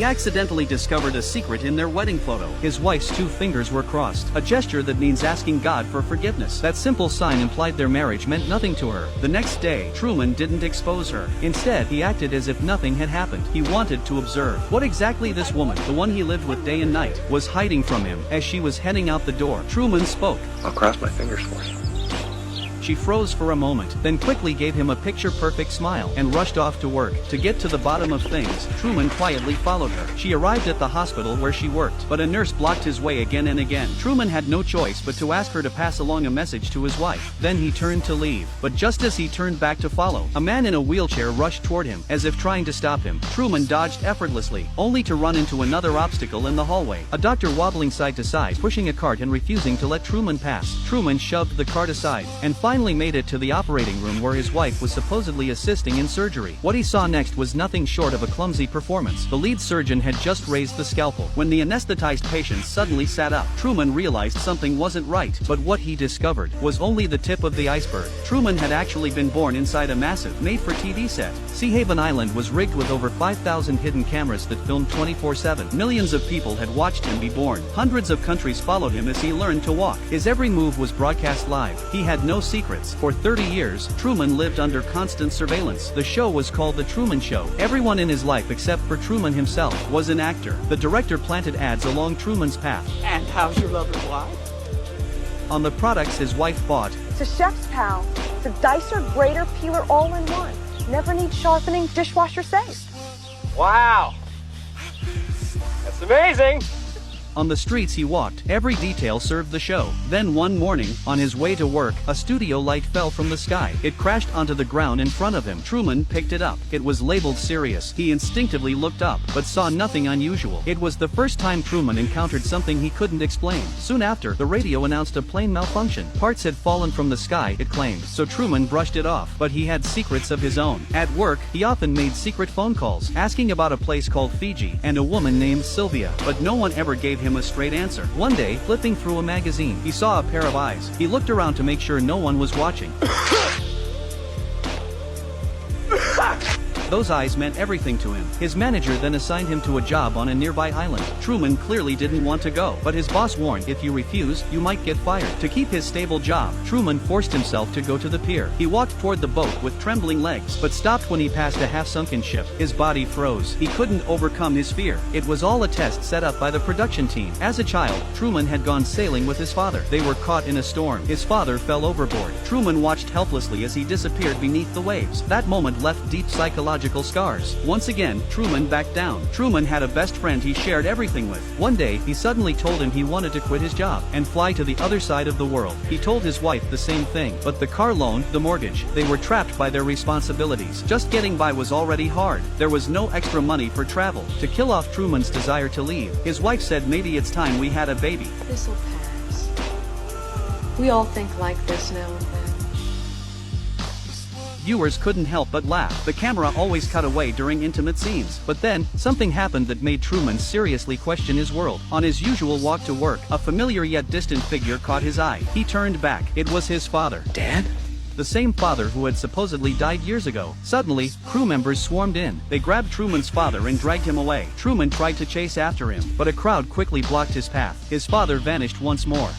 He accidentally discovered a secret in their wedding photo. His wife's two fingers were crossed, a gesture that means asking God for forgiveness. That simple sign implied their marriage meant nothing to her. The next day, Truman didn't expose her. Instead, he acted as if nothing had happened. He wanted to observe what exactly this woman, the one he lived with day and night, was hiding from him. As she was heading out the door, Truman spoke. I'll cross my fingers for you. She froze for a moment, then quickly gave him a picture-perfect smile and rushed off to work. To get to the bottom of things, Truman quietly followed her. She arrived at the hospital where she worked, but a nurse blocked his way again and again. Truman had no choice but to ask her to pass along a message to his wife. Then he turned to leave. But just as he turned back to follow, a man in a wheelchair rushed toward him, as if trying to stop him. Truman dodged effortlessly, only to run into another obstacle in the hallway. A doctor wobbling side to side, pushing a cart and refusing to let Truman pass. Truman shoved the cart aside, and finally made it to the operating room where his wife was supposedly assisting in surgery. What he saw next was nothing short of a clumsy performance. The lead surgeon had just raised the scalpel. When the anesthetized patient suddenly sat up, Truman realized something wasn't right. But what he discovered was only the tip of the iceberg. Truman had actually been born inside a massive, made-for-TV set. Seahaven Island was rigged with over 5,000 hidden cameras that filmed 24/7. Millions of people had watched him be born. Hundreds of countries followed him as he learned to walk. His every move was broadcast live. He had no secrets. For 30 years, Truman lived under constant surveillance. The show was called The Truman Show. Everyone in his life except for Truman himself was an actor. The director planted ads along Truman's path. And how's your lovely wife? On the products his wife bought. It's a chef's pal. It's a dicer, grater, peeler all in one. Never needs sharpening, dishwasher safe. Wow! That's amazing! On the streets he walked, every detail served the show. Then one morning, on his way to work, a studio light fell from the sky. It crashed onto the ground in front of him. Truman picked it up. It was labeled serious. He instinctively looked up, but saw nothing unusual. It was the first time Truman encountered something he couldn't explain. Soon after, the radio announced a plane malfunction. Parts had fallen from the sky, it claimed, so Truman brushed it off. But he had secrets of his own. At work, he often made secret phone calls, asking about a place called Fiji, and a woman named Sylvia, but no one ever gave him a straight answer. One day, flipping through a magazine, he saw a pair of eyes. He looked around to make sure no one was watching. Those eyes meant everything to him. His manager then assigned him to a job on a nearby island. Truman clearly didn't want to go, but his boss warned, if you refuse, you might get fired. To keep his stable job, Truman forced himself to go to the pier. He walked toward the boat with trembling legs, but stopped when he passed a half-sunken ship. His body froze. He couldn't overcome his fear. It was all a test set up by the production team. As a child, Truman had gone sailing with his father. They were caught in a storm. His father fell overboard. Truman watched helplessly as he disappeared beneath the waves. That moment left deep psychological scars. Once again, Truman backed down. Truman had a best friend he shared everything with. One day, he suddenly told him he wanted to quit his job and fly to the other side of the world. He told his wife the same thing, but the car loan, the mortgage, they were trapped by their responsibilities. Just getting by was already hard. There was no extra money for travel. To kill off Truman's desire to leave, his wife said, maybe it's time we had a baby. This'll pass. We all think like this now and then. Viewers couldn't help but laugh. The camera always cut away during intimate scenes. But then, something happened that made Truman seriously question his world. On his usual walk to work, a familiar yet distant figure caught his eye. He turned back. It was his father. Dad? The same father who had supposedly died years ago. Suddenly, crew members swarmed in. They grabbed Truman's father and dragged him away. Truman tried to chase after him, but a crowd quickly blocked his path. His father vanished once more.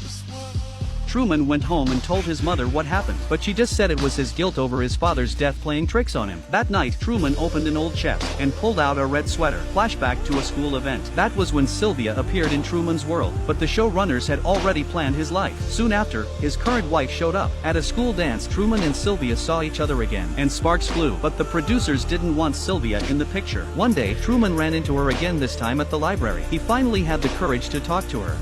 Truman went home and told his mother what happened, but she just said it was his guilt over his father's death playing tricks on him. That night, Truman opened an old chest and pulled out a red sweater. Flashback to a school event. That was when Sylvia appeared in Truman's world, but the showrunners had already planned his life. Soon after, his current wife showed up. At a school dance, Truman and Sylvia saw each other again, and sparks flew, but the producers didn't want Sylvia in the picture. One day, Truman ran into her again, this time at the library. He finally had the courage to talk to her.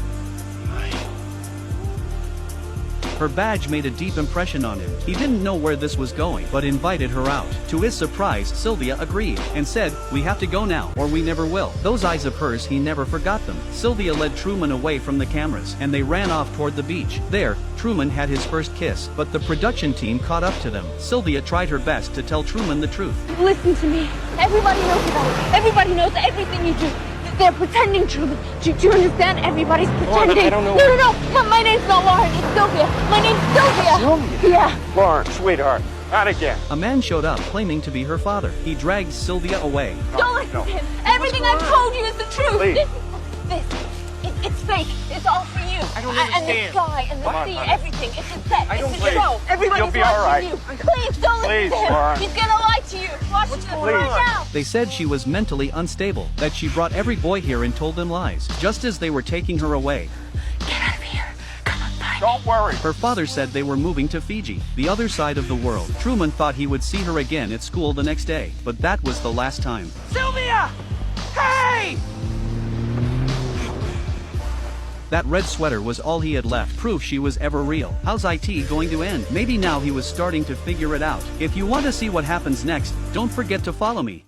Her badge made a deep impression on him. He didn't know where this was going, but invited her out. To his surprise, Sylvia agreed, and said, we have to go now, or we never will. Those eyes of hers, he never forgot them. Sylvia led Truman away from the cameras, and they ran off toward the beach. There, Truman had his first kiss, but the production team caught up to them. Sylvia tried her best to tell Truman the truth. Listen to me. Everybody knows about it. Everybody knows everything you do. They're pretending, Truman. Do you understand? Everybody's pretending. Lauren, I don't know. No. My name's not Lauren. It's Sylvia. My name's Sylvia. Sylvia? Yeah. Lauren, sweetheart, Not again. A man showed up claiming to be her father. He dragged Sylvia away. Don't listen to him. Everything I've told you is the truth. Please. It's fake. It's all for you. I don't And the understand. sky and the Come on, sea, honey. everything. It's a set. I don't It's a believe- show. Everybody's You'll be watching all right. you. Please don't Please, listen to him. Laura. He's gonna lie to you. Watch this going right on? now. They said she was mentally unstable, that she brought every boy here and told them lies, just as they were taking her away. Get out of here. Come on, bye. Don't worry. Her father said they were moving to Fiji, the other side of the world. Truman thought he would see her again at school the next day, but that was the last time. Sylvia! Hey! That red sweater was all he had left, proof she was ever real. How's IT going to end? Maybe now he was starting to figure it out. If you want to see what happens next, don't forget to follow me.